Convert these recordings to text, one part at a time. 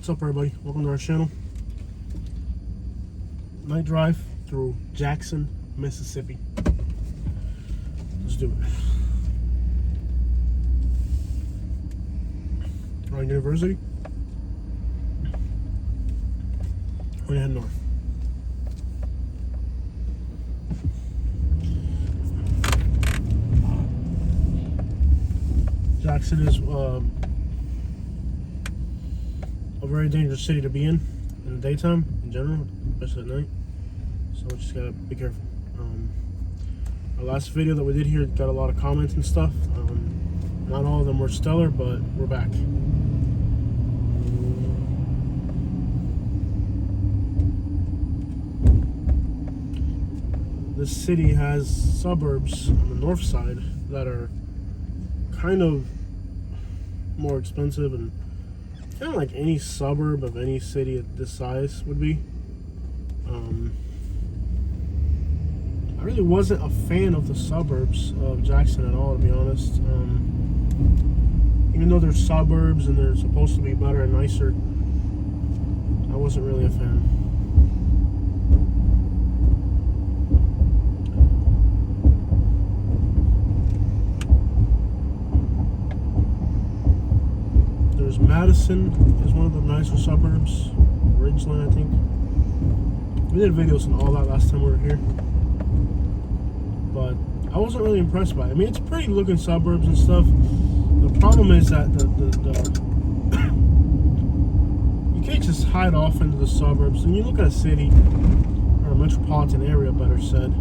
What's up, everybody? Welcome to our channel. Night drive through Jackson, Mississippi. Let's do it. Ryan University. We're gonna head north. Jackson is a very dangerous city to be in the daytime, in general, especially at night. So we just gotta be careful. Our last video that we did here got a lot of comments and stuff. Not all of them were stellar, but we're back. This city has suburbs on the north side that are kind of more expensive and kind of like any suburb of any city at this size would be. I really wasn't a fan of the suburbs of Jackson at all, to be honest. Even though they're suburbs and they're supposed to be better and nicer, I wasn't really a fan. There's Madison is one of the nicer suburbs. Ridgeline, I think. We did videos and all that last time we were here, but I wasn't really impressed by it. I mean, it's pretty looking suburbs and stuff. The problem is that you can't just hide off into the suburbs. When you look at a city or a metropolitan area, better said,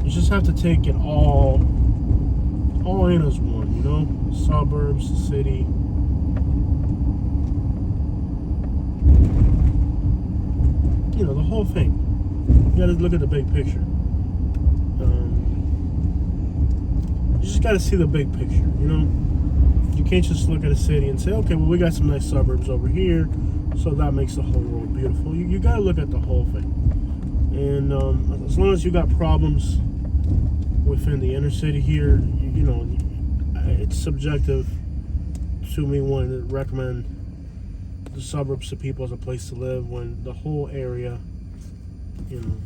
you just have to take it all in as one. You know, suburbs, the city. You know, the whole thing. You gotta look at the big picture. You just gotta see the big picture, you know? You can't just look at a city and say, okay, well, we got some nice suburbs over here, so that makes the whole world beautiful. You gotta look at the whole thing. And as long as you got problems within the inner city here, you know, it's subjective to me wanting to recommend the suburbs to people as a place to live when the whole area, you know.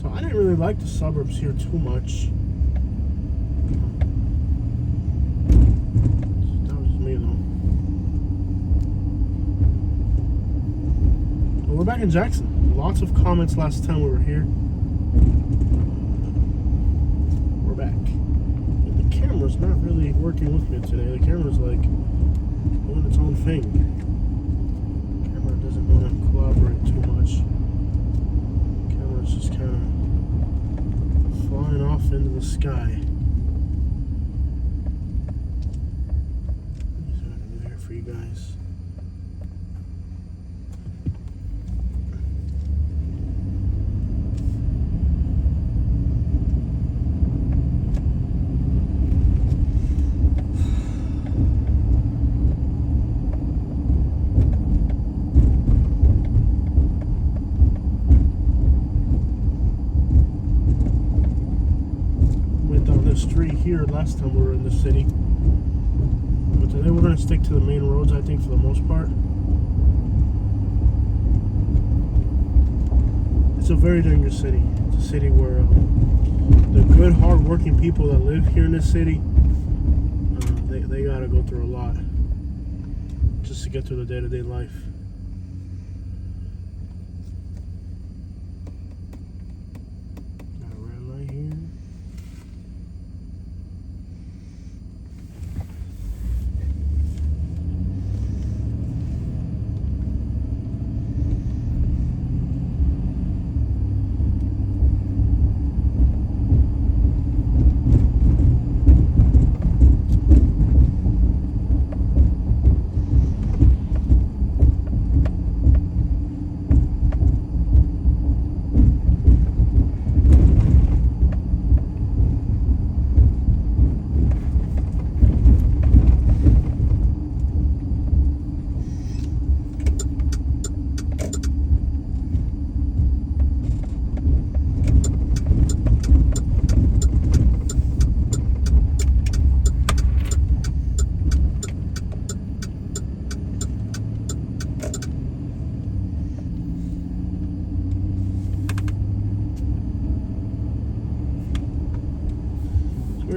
So I didn't really like the suburbs here too much. That was just me though. But we're back in Jackson. Lots of comments last time we were here. We're back. And the camera's not really working with me today. The camera's like doing its own thing. The camera doesn't want to collaborate too much. The camera's just kind of flying off into the sky. Let me see what I can do here for you guys. Street here last time we were in the city, but today we're going to stick to the main roads, I think, for the most part. It's a very dangerous city. It's a city where the good, hard-working people that live here in this city, they got to go through a lot just to get through the day-to-day life. Got a red light here.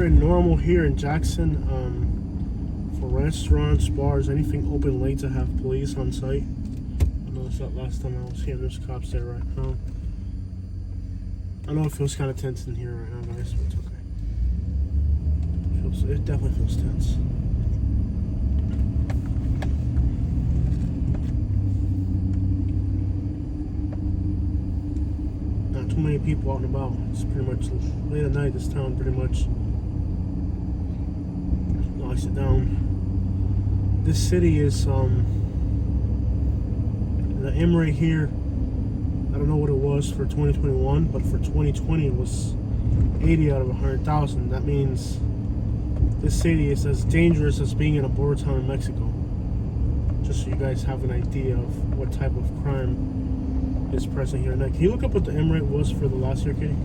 very normal here in Jackson. For restaurants, bars, anything open late to have police on site. I noticed that last time I was here. There's cops there right now. I know it feels kind of tense in here right now, guys, but it's okay. It definitely feels tense. Not too many people out and about. It's pretty much late at night. This town pretty much locks it down. This city is the M rate here. I don't know what it was for 2021, but for 2020 it was 80 out of 100,000. That means this city is as dangerous as being in a border town in Mexico. Just so you guys have an idea of what type of crime is present here. Now, can you look up what the M rate was for the last year, Katie?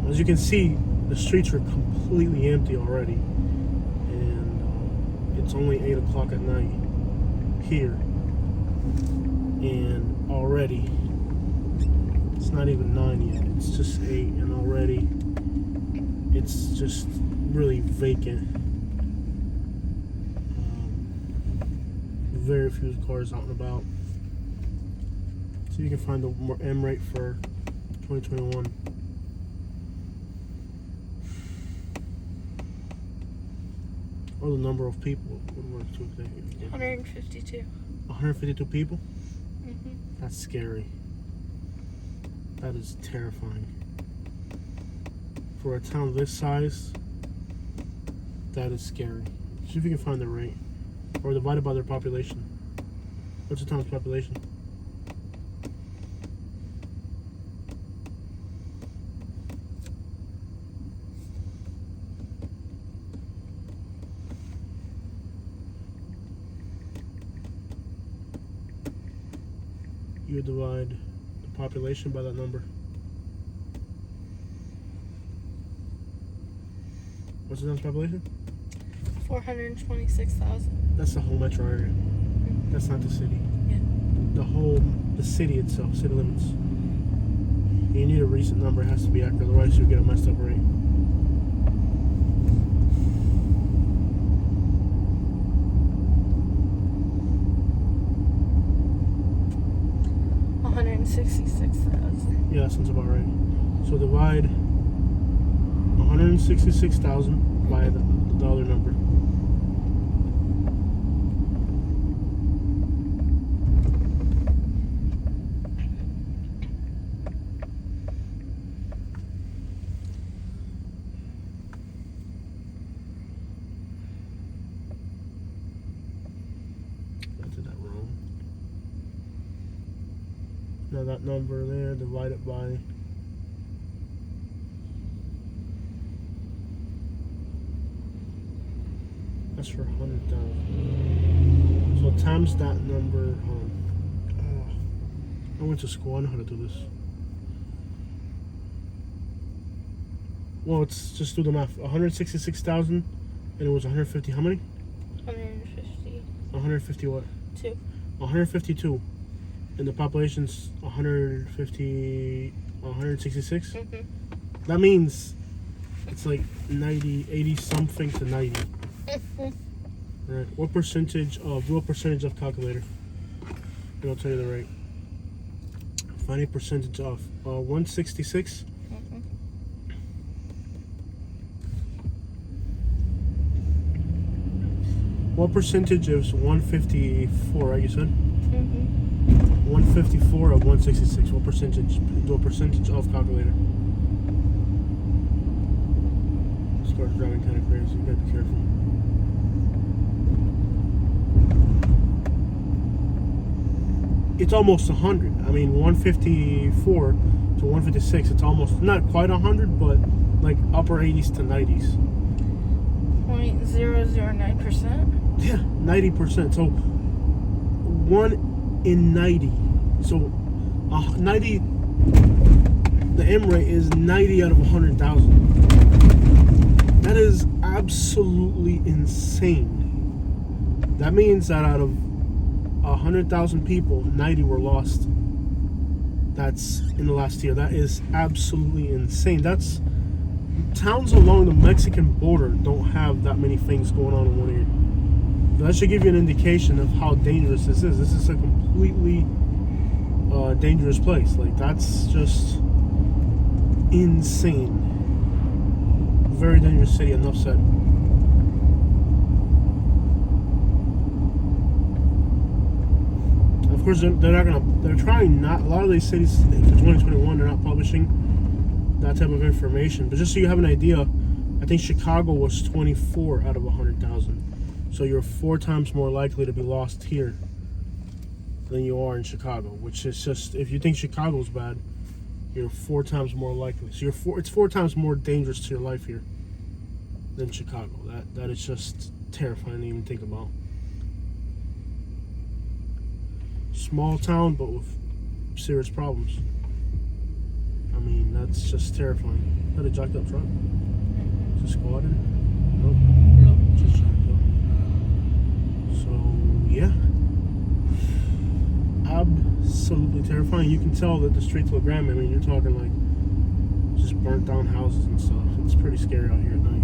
As you can see, the streets are completely empty already. It's only 8 o'clock at night here, and already it's not even 9 yet. It's just 8, and already it's just really vacant. Very few cars out and about. So you can find the M rate for 2021. Or the number of people would work too. 152. 152 people? Mm-hmm. That's scary. That is terrifying. For a town this size, that is scary. See if you can find the rate. Or divided by their population. What's the town's population? You divide the population by that number. What's the town's population? 426,000. That's the whole metro area. Mm-hmm. That's not the city. Yeah. The city itself, city limits. You need a recent number, it has to be accurate, otherwise you'll get a messed up rate. $166,000. Yeah, that sounds about right. So divide 166,000 by the other number. I did that wrong. Now that number there, divide it by that's for 100,000. So times that number. I went to school. I know how to do this. Well, let's just do the math. 166,000, and it was 150. How many? 150. 150 what? 2. 152. And the population's 166. Mm-hmm. That means it's like 90, 80 something to 90. Right. What percentage of calculator? And I'll tell you the rate. Find a percentage of 166. Mm-hmm. What percentage is 154? Right, you said. Mm-hmm. 154 of 166. What percentage? Do a percentage of calculator. This car's driving kind of crazy. You gotta be careful. It's almost 100. I mean, 154 to 156. It's almost not quite 100, but like upper 80s to 90s. 0.009%. Yeah, 90%. So 1 in 90. So 90. The M rate is 90 out of 100,000. That is absolutely insane. That means that out of 100,000 people, 90 were lost. That's in the last year. That is absolutely insane. That's towns along the Mexican border don't have that many things going on in one area. That should give you an indication of how dangerous this is. This is a completely dangerous place. Like, that's just insane. Very dangerous city, enough said. Of course, they're trying not, a lot of these cities for 2021, they're not publishing that type of information. But just so you have an idea, I think Chicago was 24 out of 100,000. So you're 4 times more likely to be lost here than you are in Chicago, which is just, if you think Chicago's bad, you're 4 times more likely. So it's 4 times more dangerous to your life here than Chicago. That is just terrifying to even think about. Small town, but with serious problems. I mean, that's just terrifying. Is that a jacked up truck? Is it squatted? Nope. Nope. Just jacked up. So, yeah. Absolutely terrifying. You can tell that the streets look grim. I mean, you're talking like just burnt down houses and stuff. It's pretty scary out here at night.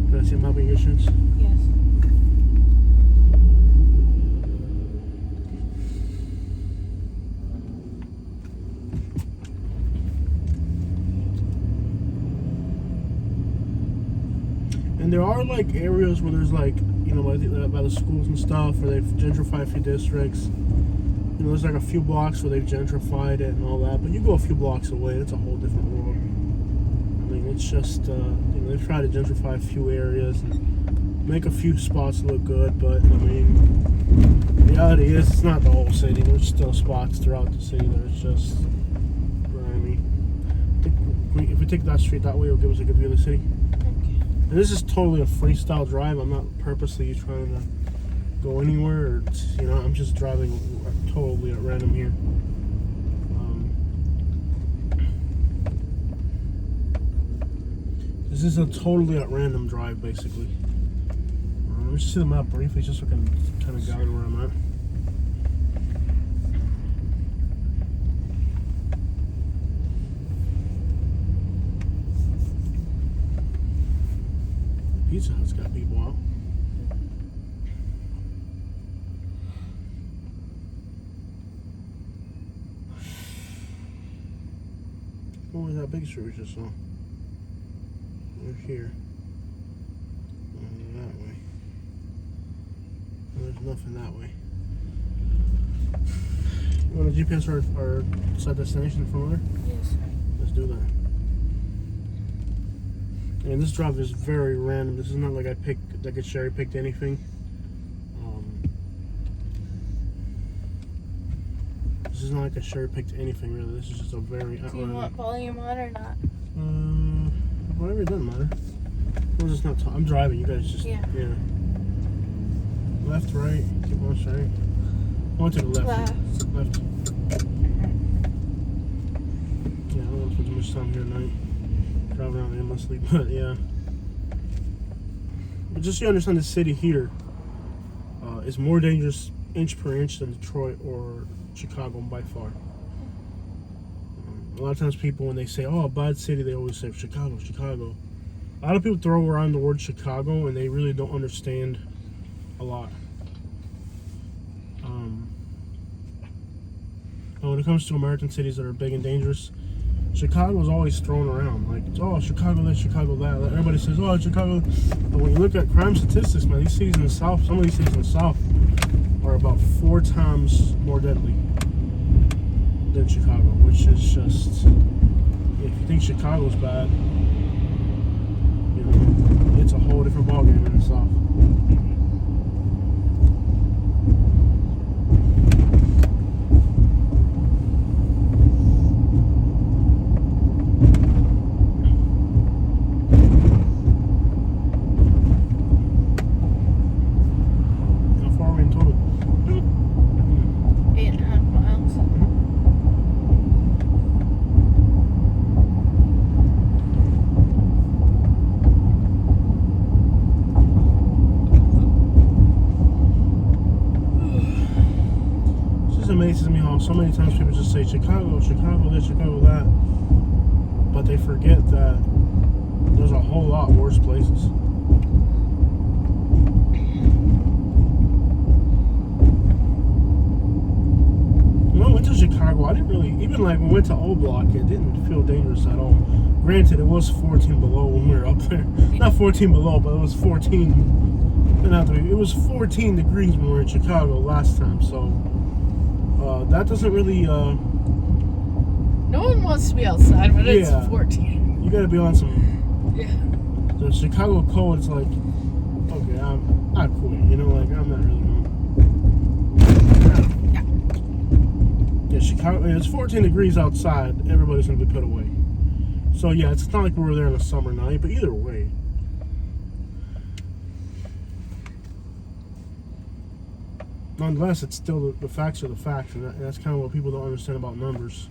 Can I see him helping your shins? Yes. And there are like areas where there's like, you know, by the schools and stuff, where they've gentrified a few districts. You know, there's like a few blocks where they've gentrified it and all that. But you go a few blocks away, it's a whole different world. I mean, it's just, you know, they've tried to gentrify a few areas and make a few spots look good. But, I mean, the reality is it's not the whole city. There's still spots throughout the city that are just grimy. If we take that street that way, it'll give us a good view of the city. And this is totally a freestyle drive. I'm not purposely trying to go anywhere. Or, you know, I'm just driving totally at random here. This is a totally at random drive, basically. Let me just see the map briefly, just so I can kind of gather where I'm at. Pizza Hut's got people out. What was that big street we just saw? We're here. That way. There's nothing that way. You want to GPS our set destination from there? Yes. Let's do that. And this drive is very random. This is not like I cherry picked anything. This is not like I cherry picked anything really. This is just a very. Do you want volume on or not? Whatever, it doesn't matter. We're just not. I'm driving. You guys just. Yeah. Left, right. Keep on straight. I want to the left. Left. Left. Yeah, I don't want to spend too much time here tonight. Driving around aimlessly, but yeah. But just so you understand, the city here is more dangerous inch per inch than Detroit or Chicago by far. A lot of times people, when they say, oh, a bad city, they always say Chicago, Chicago. A lot of people throw around the word Chicago and they really don't understand a lot. When it comes to American cities that are big and dangerous, Chicago is always thrown around. Like, oh, Chicago this, Chicago that. Like, everybody says, oh, Chicago. But when you look at crime statistics, man, these cities in the South, some of these cities in the South are about 4 times more deadly than Chicago, which is just, if you think Chicago's bad, you know, it's a whole different ballgame in the South. How far are we in total? 8.5 miles. amazes me how so many times people just say Chicago, Chicago this, Chicago that, but they forget that there's a whole lot worse places. When I went to Chicago, I didn't really, even like when we went to O Block, it didn't feel dangerous at all. Granted, it was 14 below when we were up there. Not 14 below, but it was 14. It was 14 degrees when we were in Chicago last time, so that doesn't really. No one wants to be outside when it's Yeah. 14. You gotta be on some. Yeah. The Chicago cold, it's like, okay, I quit. You know, like I'm not really. Yeah, Chicago. It's 14 degrees outside. Everybody's gonna be put away. So yeah, it's not like we were there on a summer night, but either way. Nonetheless, it's still the facts are the facts, and that's kind of what people don't understand about numbers.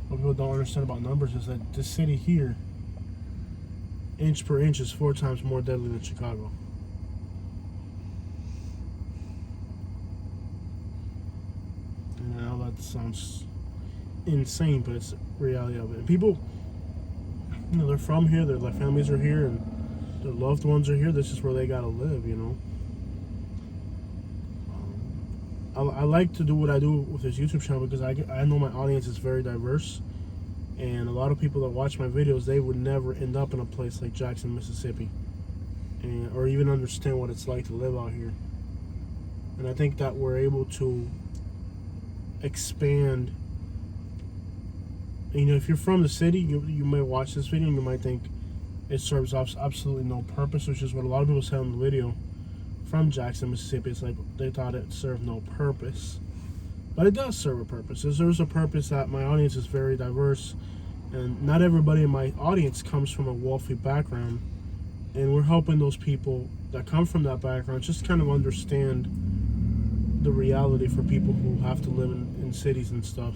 What people don't understand about numbers is that this city here, inch per inch, is 4 times more deadly than Chicago. And I know that sounds insane, but it's the reality of it. And people, you know, they're from here, their families are here, and their loved ones are here. This is where they gotta live, you know. I like to do what I do with this YouTube channel because I know my audience is very diverse, and a lot of people that watch my videos, they would never end up in a place like Jackson, Mississippi, or even understand what it's like to live out here. And I think that we're able to expand. You know, if you're from the city, you may watch this video and you might think it serves absolutely no purpose, which is what a lot of people said on the video from Jackson, Mississippi. It's like they thought it served no purpose, but it does serve a purpose. There's a purpose that my audience is very diverse, and not everybody in my audience comes from a wealthy background, and we're helping those people that come from that background just kind of understand the reality for people who have to live in cities and stuff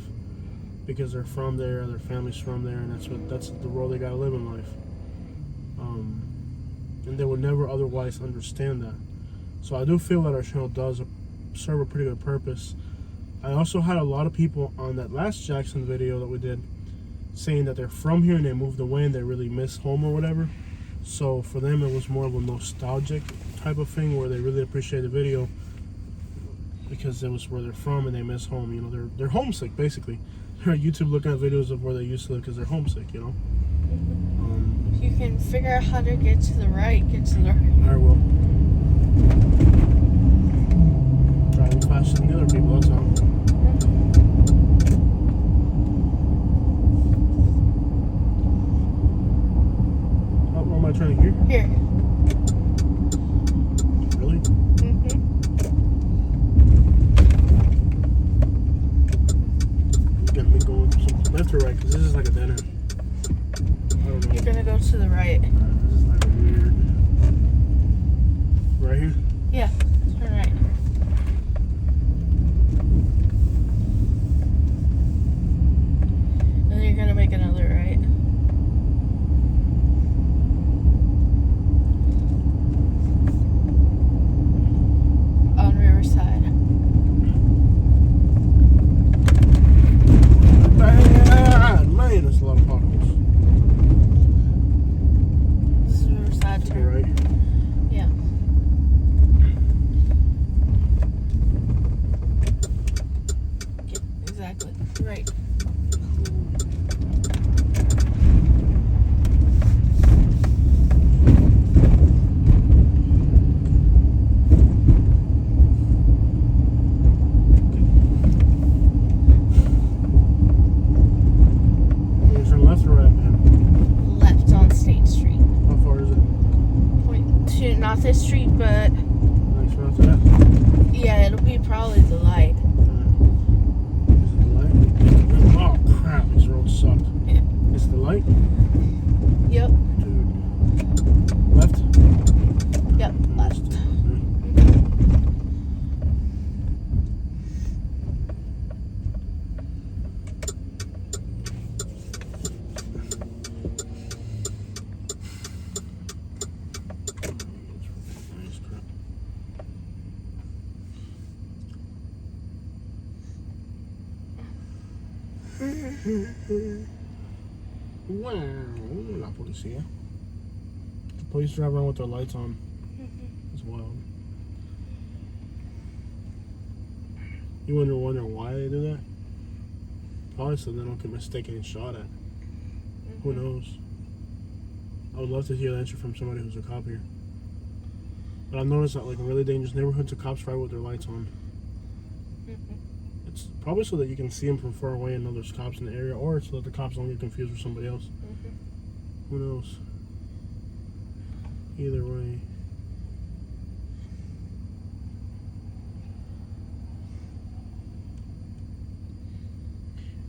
because they're from there, their family's from there, and that's the role they gotta live in life. And they would never otherwise understand that. So I do feel that our channel does serve a pretty good purpose. I also had a lot of people on that last Jackson video that we did saying that they're from here and they moved away and they really miss home or whatever. So for them, it was more of a nostalgic type of thing where they really appreciate the video because it was where they're from and they miss home. You know, they're homesick basically. They're on YouTube looking at videos of where they used to live because they're homesick. You know. If you can figure out how to get to the right, get to the right. I will. Driving faster than the other people, that's all. Oh, where am I turning here? Here. Really? Mm-hmm. You got me going some left or right, because this is like a dead end. I don't know. You're gonna go to the right. This is like a weird. Right here? Yeah, turn right. And then you're gonna make another right. On Riverside. Man, there's a lot of potholes. This is Riverside To the turn. right. Yeah. Exactly. Right. Is there left or right, man? Left on State Street. How far is it? Point to not this street, but Nice, right after that. yeah, it'll be probably the light. Is it the light? Oh crap, these roads suck. Yeah. Is it the light? Yep. Dude. Left? Yep. Left. Wow, la policía. The police drive around with their lights on. It's wild. You wonder why they do that? Probably so they don't get mistaken and shot at. Who knows? I would love to hear the answer from somebody who's a cop here. But I've noticed that, like, in really dangerous neighborhoods, the cops ride with their lights on. It's probably so that you can see them from far away and know there's cops in the area, or so that the cops don't get confused with somebody else. Who knows? Either way.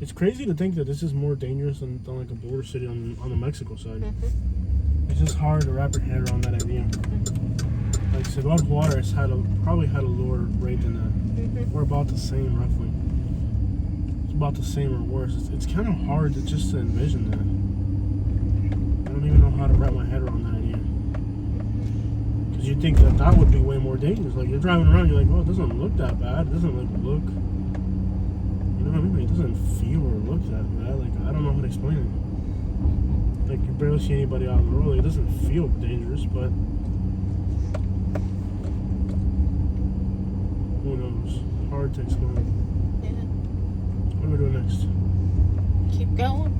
It's crazy to think that this is more dangerous than like a border city on the Mexico side. It's just hard to wrap your head around that idea. Like Ciudad Juarez probably had a lower rate than that. We're about the same, roughly. It's about the same or worse. It's kind of hard to envision that. I don't even know how to wrap my head around that idea. Because you'd think that would be way more dangerous. Like, you're driving around, you're like, oh, it doesn't look that bad. It doesn't look. You know what I mean? It doesn't feel or look that bad. Like, I don't know how to explain it. Like, you barely see anybody out on the road. It doesn't feel dangerous, but who knows? Hard to explain. Yeah. What are we doing next? Keep going.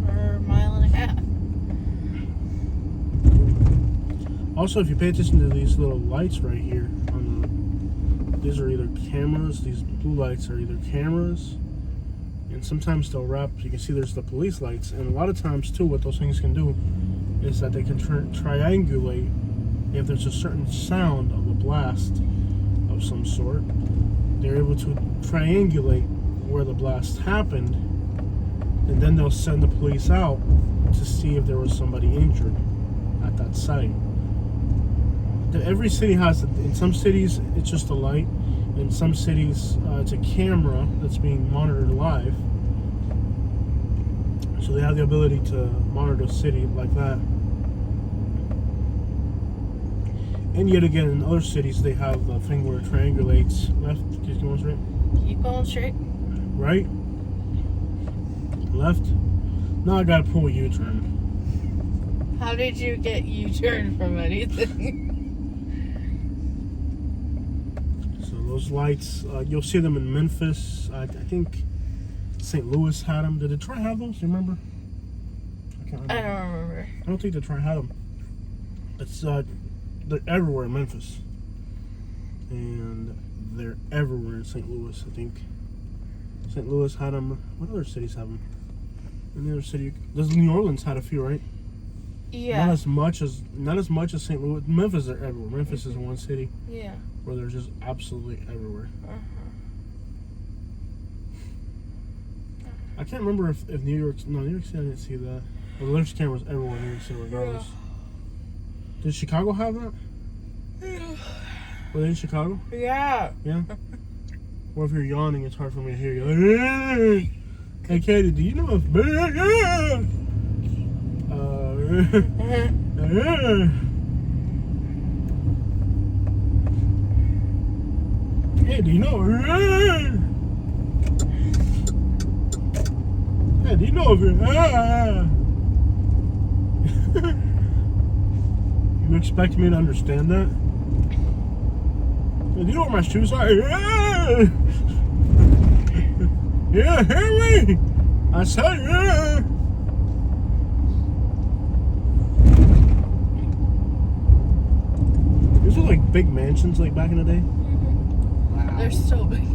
For a mile and a half. Also, if you pay attention to these little lights right here these are either cameras. These blue lights are either cameras, and sometimes they'll wrap. You can see there's the police lights, and a lot of times too, what those things can do is that they can triangulate if there's a certain sound of a blast of some sort. They're able to triangulate where the blast happened, and then they'll send the police out to see if there was somebody injured at that site. Every city has it. In some cities, it's just a light. In some cities, it's a camera that's being monitored live. So they have the ability to monitor the city like that. And yet again, in other cities, they have the thing where it triangulates left. Keep going straight. Keep going straight. Right. Left. Now I gotta pull a U-turn. How did you get U-turn from anything? Those lights, you'll see them in Memphis. I think St. Louis had them. Did Detroit have those? Do you remember? I can't remember. I don't remember. I don't think Detroit had them. It's they're everywhere in Memphis, and they're everywhere in St. Louis. I think St. Louis had them. What other cities have them? Any other city? Does New Orleans had a few, right? Yeah. Not as much as St. Louis. Memphis are everywhere. Memphis is one city. Yeah. Where they're just absolutely everywhere. I can't remember if New York City, I didn't see that. Well, there's cameras everywhere in New York City regardless. Yeah. Did Chicago have that? Yeah. Were they in Chicago? Yeah. Yeah? Or if you're yawning, it's hard for me to hear you. Hey, Katie, do you know if... Hey, do you know? Hey, do you know if you expect me to understand that? Hey, do you know where my shoes are? Yeah, hear me? I said yeah. These are like big mansions, like back in the day. They're so big.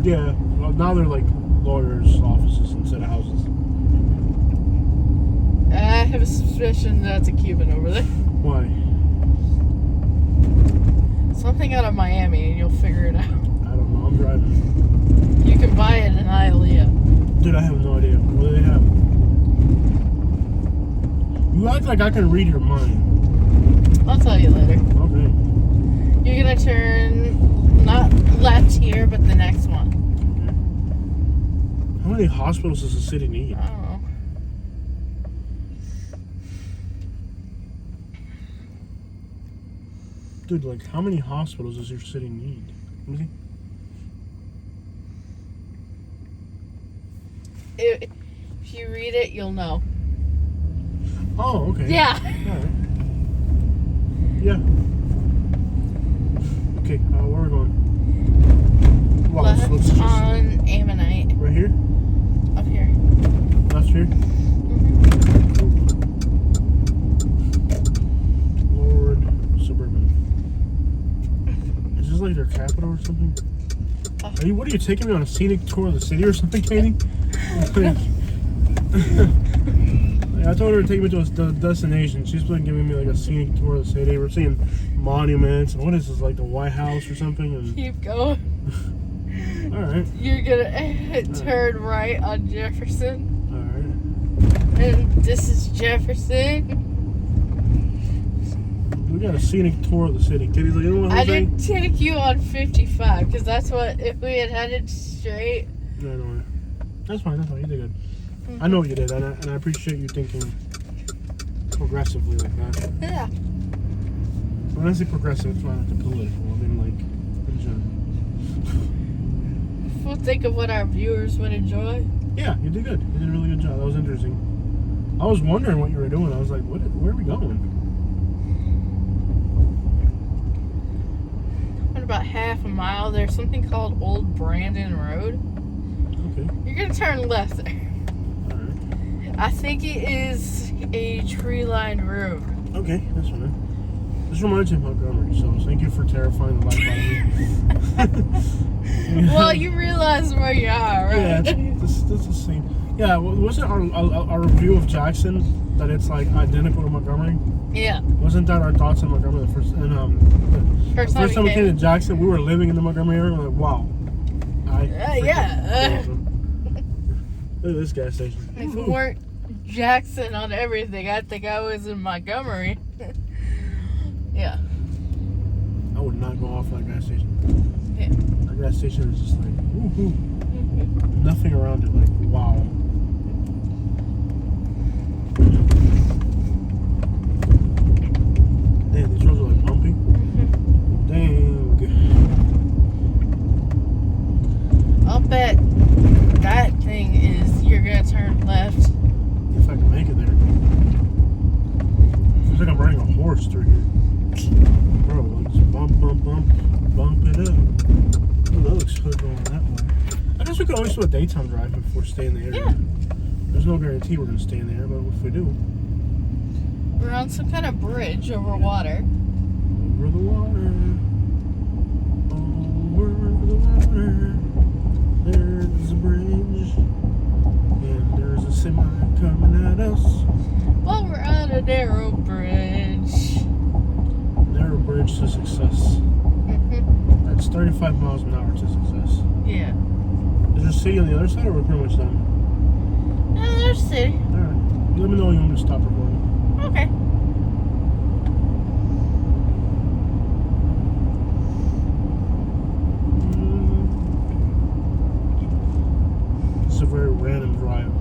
Yeah, well, now they're like lawyers' offices instead of houses. I have a suspicion that's a Cuban over there. Why? Something out of Miami, and you'll figure it out. I don't know. I'm driving. You can buy it in Hialeah. Dude, I have no idea. What do they have? You act like I can read your mind. I'll tell you later. Okay. You're gonna turn not left here, but the next one. Okay. How many hospitals does the city need? I don't know. Dude, like, how many hospitals does your city need? Let me see. if you read it, you'll know. Oh, okay. Yeah. Alright. Yeah. Okay, where are we going? Wow, Left let's just- on Ammonite. Right here? Up here. Left here? Lord Suburban. Is this like their capital or something? What are you taking me on a scenic tour of the city or something, Katie? I told her to take me to a destination. She's been giving me like a scenic tour of the city. We're seeing monuments and what is this, like the White House or something? And Keep going. all right. You're gonna turn right on Jefferson. All right. And this is Jefferson. We got a scenic tour of the city. Katie's like, you know what I I'm saying? didn't take you on 55 because that's what, if we had headed straight. No, no. That's fine. That's fine. You did good. I know what you did, and I appreciate you thinking progressively like that. Yeah. When I say progressive, it's not like political. I mean, like, in general. We'll think of what our viewers would enjoy. Yeah, you did good. You did a really good job. That was interesting. I was wondering what you were doing. I was like, where are we going? What about half a mile? There's something called Old Brandon Road. Okay. You're gonna turn left there. I think it is a tree-lined road. Okay, that's fine. This reminds me of Montgomery, so thank you for terrifying the life out of me. Well, you realize where you are, right? Yeah, that's the same. Yeah, wasn't our review of Jackson that it's like identical to Montgomery? Yeah. Wasn't that our thoughts on Montgomery the first? And First the first time we came came. to Jackson, we were living in the Montgomery area. We're like, wow. Yeah. Look at this gas station. If we weren't Jackson on everything, I think I was in Montgomery. Yeah. I would not go off that gas station. Yeah. That gas station is just like, woohoo. Nothing around it, like, wow. Damn, these roads are like bumpy. Dang. I'll bet that thing is you're gonna turn left. If I can make it there. Feels like I'm riding a horse through here. Bro, let's bump it up. Oh, that looks good going that way. I guess we could always do a daytime drive if we're staying in the area. Yeah. There's no guarantee we're gonna stay in the area, but if we do. We're on some kind of bridge over water. Over the water. Over the water. There's a bridge. And there's a semi coming at us. Well, we're on a narrow bridge. Narrow bridge to success. That's 35 miles an hour to success. Yeah. Is there a city on the other side, or we're pretty much done? No, there's a city. Alright. Let me know when you want me to stop recording. Okay. This is a very random drive.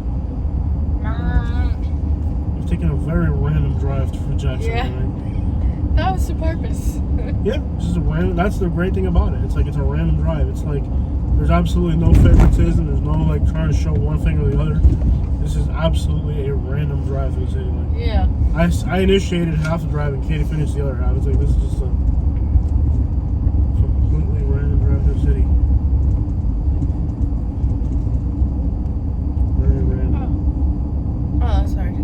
We've taken a very random drive through Jackson, Yeah. right? That was the purpose. Yeah, it's just a random. That's the great thing about it. It's like it's a random drive. It's like there's absolutely no favoritism. There's no like trying to show one thing or the other. This is absolutely a random drive through the city. Like, Yeah. I initiated half the drive and Katie finished the other half. It's like this is just a completely random drive through the city. Very random. Oh, sorry.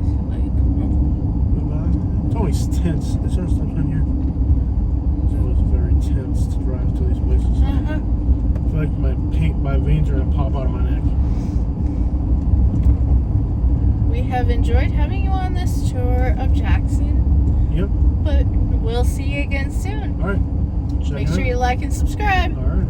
It's always tense. Is there stuff in here? It's always very tense to drive to these places. I feel like my veins are gonna pop out of my neck. We have enjoyed having you on this tour of Jackson. Yep. But we'll see you again soon. All right. Make sure you like and subscribe. All right.